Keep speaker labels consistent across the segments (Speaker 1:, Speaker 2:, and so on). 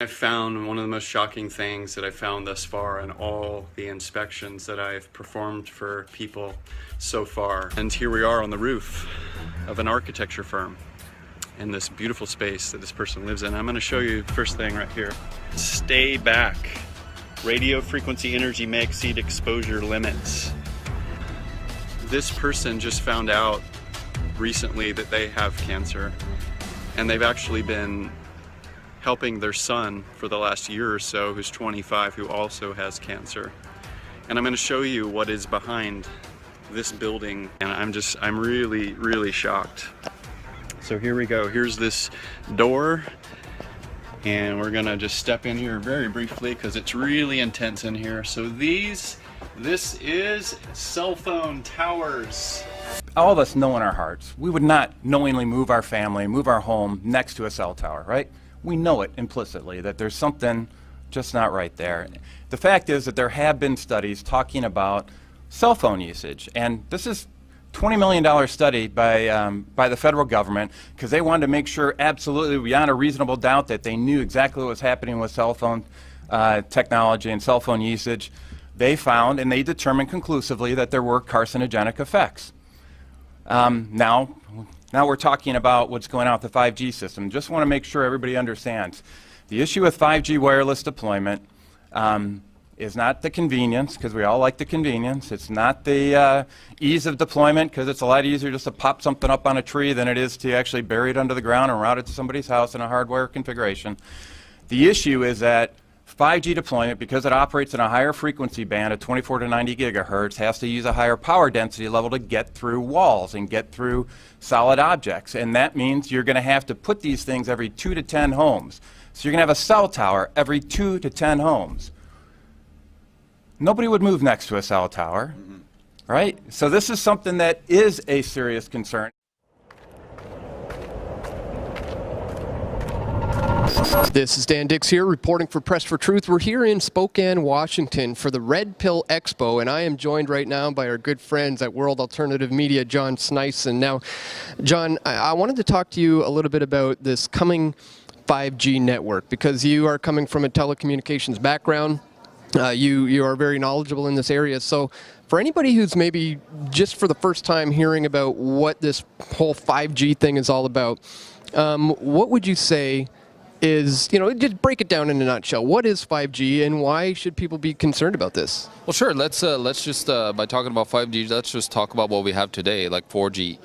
Speaker 1: I found one of the most shocking things that I found thus far in all the inspections that I've performed for people so far. And here we are on the roof of an architecture firm in this beautiful space that this person lives in. I'm going to show you the first thing right here. Stay back. Radio frequency energy may exceed exposure limits. This person just found out recently that they have cancer, and they've actually been helping their son for the last year or so, who's 25, who also has cancer. And I'm going to show you what is behind this building, and I'm really shocked. So here we go. Here's this door, and we're gonna just step in here very briefly because it's really intense in here. So this is cell phone towers.
Speaker 2: All of us know in our hearts, we would not knowingly move our family, move our home next to a cell tower, right? We know it implicitly that there's something just not right there. The fact is that there have been studies talking about cell phone usage, and this is $20 million study by the federal government because they wanted to make sure absolutely beyond a reasonable doubt that they knew exactly what was happening with cell phone technology and cell phone usage. They found and they determined conclusively that there were carcinogenic effects. Now we're talking about what's going on with the 5G system. Just want to make sure everybody understands. The issue with 5G wireless deployment is not the convenience, because we all like the convenience. It's not the ease of deployment, because it's a lot easier just to pop something up on a tree than it is to actually bury it under the ground and route it to somebody's house in a hardware configuration. The issue is that 5G deployment, because it operates in a higher frequency band of 24 to 90 gigahertz, has to use a higher power density level to get through walls and get through solid objects. And that means you're going to have to put these things every 2 to 10 homes. So you're going to have a cell tower every 2 to 10 homes. Nobody would move next to a cell tower, right? So this is something that is a serious concern.
Speaker 3: This is Dan Dix here, reporting for Press for Truth. We're here in Spokane, Washington for the Red Pill Expo, and I am joined right now by our good friends at World Alternative Media, John Sneisen. Now, John, I wanted to talk to you a little bit about this coming 5G network, because you are coming from a telecommunications background. You are very knowledgeable in this area. So for anybody who's maybe just for the first time hearing about what this whole 5G thing is all about, what would you say is, just break it down in a nutshell. What is 5G and why should people be concerned about this?
Speaker 4: Well, sure. Let's just, by talking about 5G, let's just talk about what we have today, like 4G,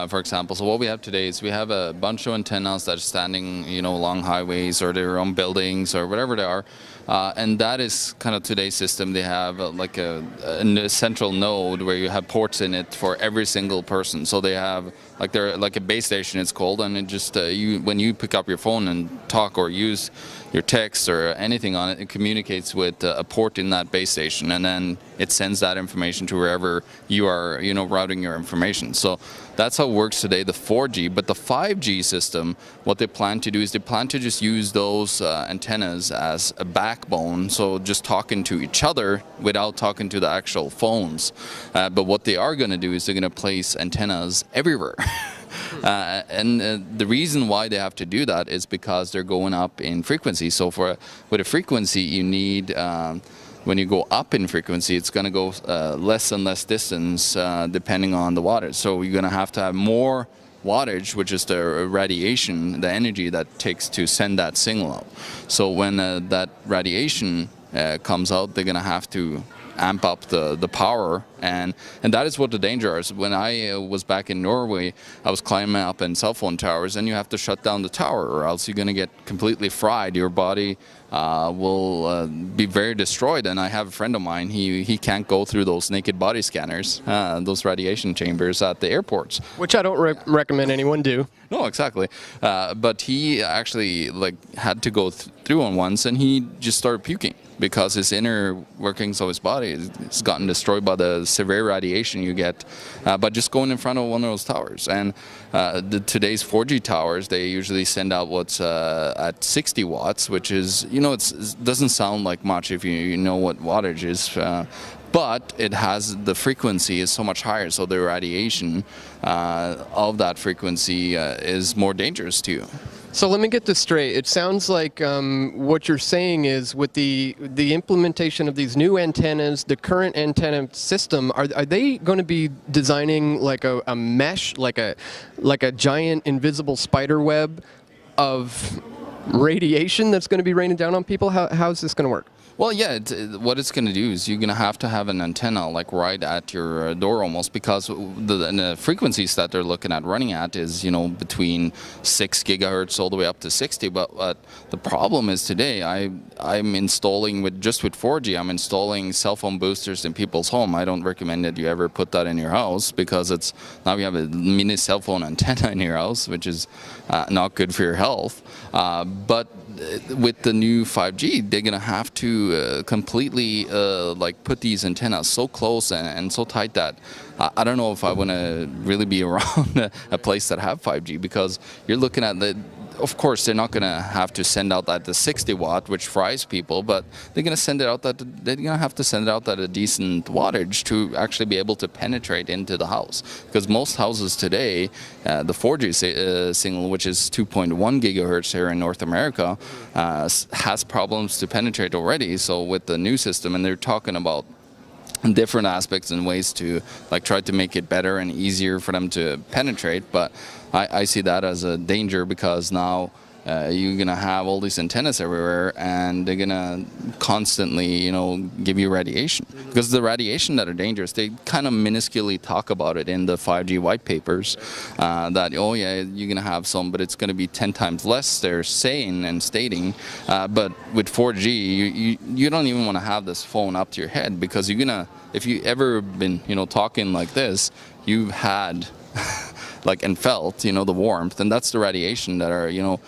Speaker 4: for example. So what we have today is we have a bunch of antennas that are standing, along highways or they're on buildings or whatever they are. And that is kind of today's system. They have like a central node where you have ports in it for every single person. So they have they're like a base station, it's called, and it just when you pick up your phone and talk or use your text or anything on it, it communicates with a port in that base station, and then it sends that information to wherever you are, routing your information. So that's how it works today, the 4G. But the 5G system, what they plan to do is they plan to just use those antennas as a backbone, so just talking to each other without talking to the actual phones. But what they are going to do is they're going to place antennas everywhere. And the reason why they have to do that is because they're going up in frequency. So with a frequency, you need, when you go up in frequency, it's going to go less and less distance depending on the wattage. So you're going to have more wattage, which is the radiation, the energy that takes to send that signal out. So when that radiation comes out, they're going to have to amp up the power, and that is what the danger is. When I was back in Norway, I was climbing up in cell phone towers, and you have to shut down the tower or else you're going to get completely fried. Your body will be very destroyed. And I have a friend of mine, he can't go through those naked body scanners, those radiation chambers at the airports.
Speaker 3: Which I don't recommend anyone do.
Speaker 4: No, exactly. But he actually had to go through one once, and he just started puking because his inner workings of his body has gotten destroyed by the severe radiation you get by just going in front of one of those towers. And today's 4G towers, they usually send out what's at 60 watts, which is, it doesn't sound like much if you know what wattage is. But it has, the frequency is so much higher, so the radiation of that frequency is more dangerous to you.
Speaker 3: So let me get this straight. It sounds like what you're saying is with the implementation of these new antennas, the current antenna system, are they going to be designing like a mesh, like a giant invisible spider web of radiation that's going to be raining down on people? How's this going to work?
Speaker 4: Well, yeah, what it's going to do is you're going to have an antenna like right at your door almost, because the frequencies that they're looking at running at is, you know, between 6 gigahertz all the way up to 60. But the problem is today I'm installing just with 4G, I'm installing cell phone boosters in people's home. I don't recommend that you ever put that in your house, because it's now you have a mini cell phone antenna in your house, which is not good for your health. But with the new 5G, they're gonna have to completely like put these antennas so close and so tight that I don't know if I want to really be around a place that have 5G, because you're looking at of course, they're not going to have to send out at the 60 watt, which fries people, but they're going to send it out they're going to have to send it out at a decent wattage to actually be able to penetrate into the house. Because most houses today, the 4G signal, which is 2.1 gigahertz here in North America, has problems to penetrate already. So with the new system, and they're talking about different aspects and ways to like try to make it better and easier for them to penetrate, but I see that as a danger, because now you're gonna have all these antennas everywhere, and they're gonna constantly, you know, give you radiation. Because the radiation that are dangerous, they kind of minusculely talk about it in the 5G white papers, that, oh yeah, you're gonna have some, but it's gonna be 10 times less, they're saying and stating. But with 4G, you don't even want to have this phone up to your head, because you're gonna, if you ever been, you know, talking like this, you've had like and felt, you know, the warmth, and that's the radiation that are, you know,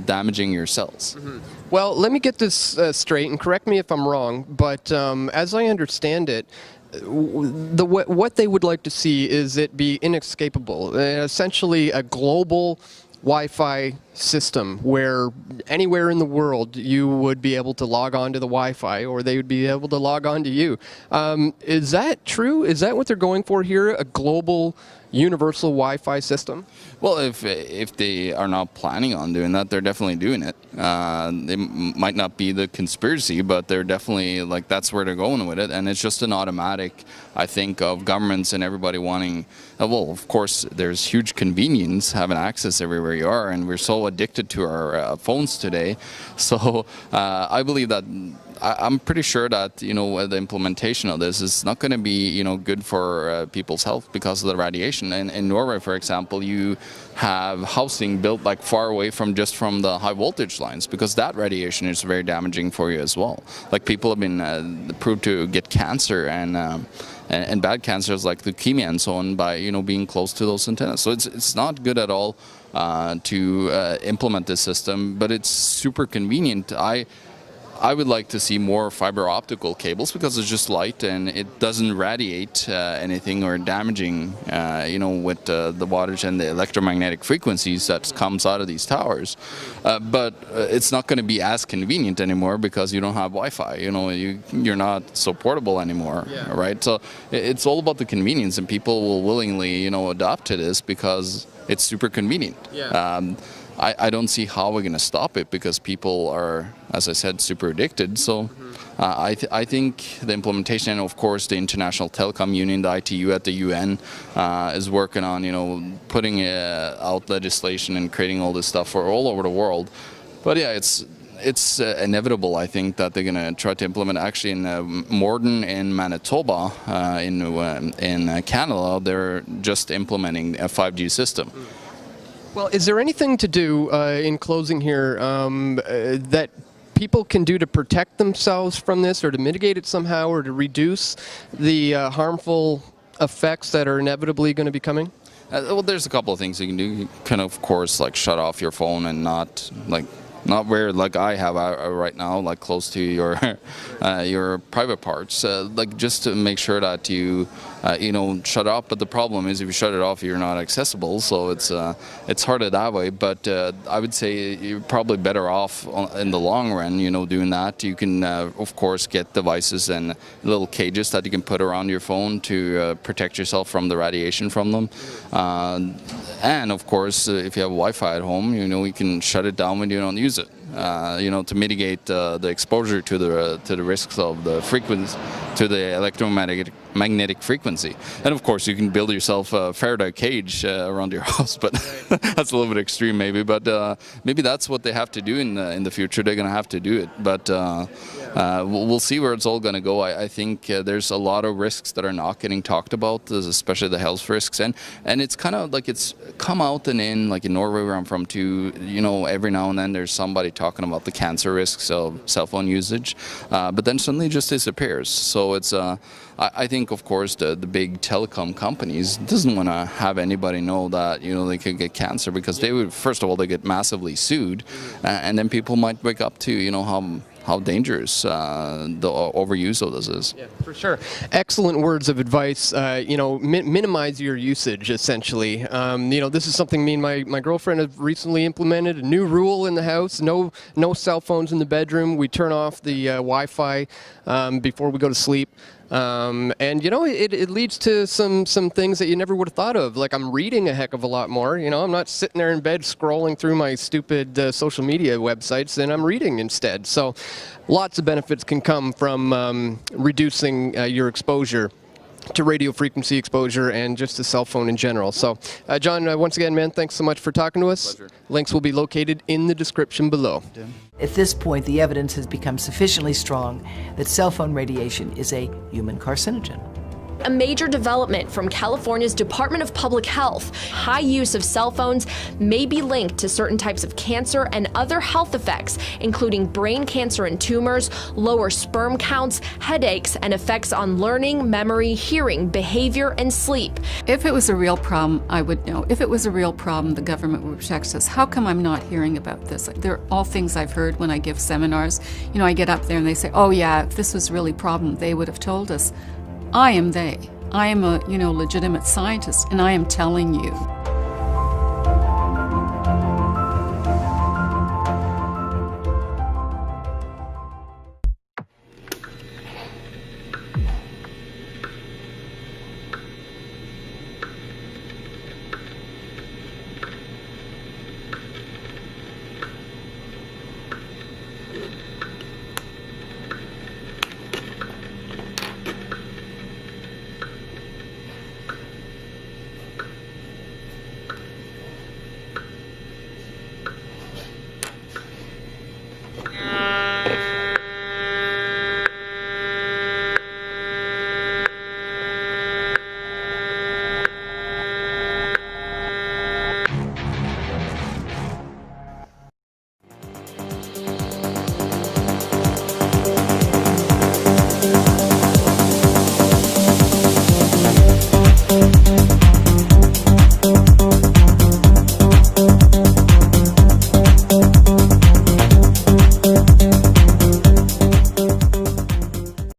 Speaker 4: damaging your cells.
Speaker 3: Mm-hmm. Well, let me get this straight, and correct me if I'm wrong, but as I understand it, what they would like to see is it be inescapable, essentially a global Wi-Fi system where anywhere in the world you would be able to log on to the Wi-Fi, or they would be able to log on to you. Is that true? Is that what they're going for here, a global universal Wi-Fi system?
Speaker 4: Well, if they are not planning on doing that, they're definitely doing it. It might not be the conspiracy, but they're definitely, like, that's where they're going with it. And it's just an automatic, I think, of governments and everybody wanting, well, of course, there's huge convenience having access everywhere you are, and we're so addicted to our phones today. So I believe that, I'm pretty sure that, you know, the implementation of this is not going to be, you know, good for people's health because of the radiation. And in Norway, for example, you have housing built like far away from the high voltage lines, because that radiation is very damaging for you as well. Like, people have been proved to get cancer and bad cancers like leukemia and so on by, you know, being close to those antennas. So it's not good at all to implement this system, but it's super convenient. I would like to see more fiber optical cables, because it's just light and it doesn't radiate anything or damaging, you know, with the wattage and the electromagnetic frequencies that comes out of these towers. But it's not going to be as convenient anymore, because you don't have Wi-Fi. You know, you're not so portable anymore, yeah. Right? So it's all about the convenience, and people will willingly, you know, adopt to this because it's super convenient. Yeah. I don't see how we're going to stop it, because people are, as I said, super addicted. So I think the implementation, and of course the International Telecom Union, the ITU at the UN, is working on, you know, putting out legislation and creating all this stuff for all over the world. But yeah, it's inevitable, I think, that they're going to try to implement. Actually, in Morden in Manitoba, in Canada, they're just implementing a 5G system.
Speaker 3: Well, is there anything to do, in closing here, that people can do to protect themselves from this, or to mitigate it somehow, or to reduce the harmful effects that are inevitably going to be coming?
Speaker 4: Well, there's a couple of things you can do. You can, of course, like shut off your phone and not where, like I have right now, like close to your your private parts. Like, just to make sure that you shut it off. But the problem is if you shut it off, you're not accessible. So it's harder that way. But I would say you're probably better off in the long run, doing that. You can, of course, get devices and little cages that you can put around your phone to protect yourself from the radiation from them. And of course, if you have Wi-Fi at home, you can shut it down when you don't use it. To mitigate the exposure to the risks of the frequency, to the electromagnetic frequency. And of course, you can build yourself a Faraday cage around your house, but that's a little bit extreme, maybe. But maybe that's what they have to do in the future. They're going to have to do it, but we'll see where it's all going to go. I think there's a lot of risks that are not getting talked about, especially the health risks, and it's kind of like it's come out and in, like in Norway where I'm from too. Every now and then there's somebody talking about the cancer risks of cell phone usage, but then suddenly it just disappears. So it's I think, of course, the big telecom companies doesn't want to have anybody know that they could get cancer, because they would, first of all, they get massively sued, and then people might wake up to how dangerous the overuse of this is.
Speaker 3: Yeah, for sure. Excellent words of advice. Minimize your usage, essentially. This is something me and my girlfriend have recently implemented. A new rule in the house: no cell phones in the bedroom. We turn off the Wi-Fi before we go to sleep. It leads to some things that you never would have thought of. Like, I'm reading a heck of a lot more. I'm not sitting there in bed scrolling through my stupid social media websites, and I'm reading instead. So lots of benefits can come from reducing your exposure to radio frequency exposure and just the cell phone in general. So, John, once again, man, thanks so much for talking to us.
Speaker 4: Pleasure.
Speaker 3: Links will be located in the description below.
Speaker 5: At this point, the evidence has become sufficiently strong that cell phone radiation is a human carcinogen.
Speaker 6: A major development from California's Department of Public Health. High use of cell phones may be linked to certain types of cancer and other health effects, including brain cancer and tumors, lower sperm counts, headaches, and effects on learning, memory, hearing, behavior, and sleep.
Speaker 7: If it was a real problem, I would know. If it was a real problem, the government would protect us. How come I'm not hearing about this? They're all things I've heard when I give seminars. I get up there and they say, oh yeah, if this was really a problem, they would have told us. I am they. I am a, legitimate scientist, and I am telling you.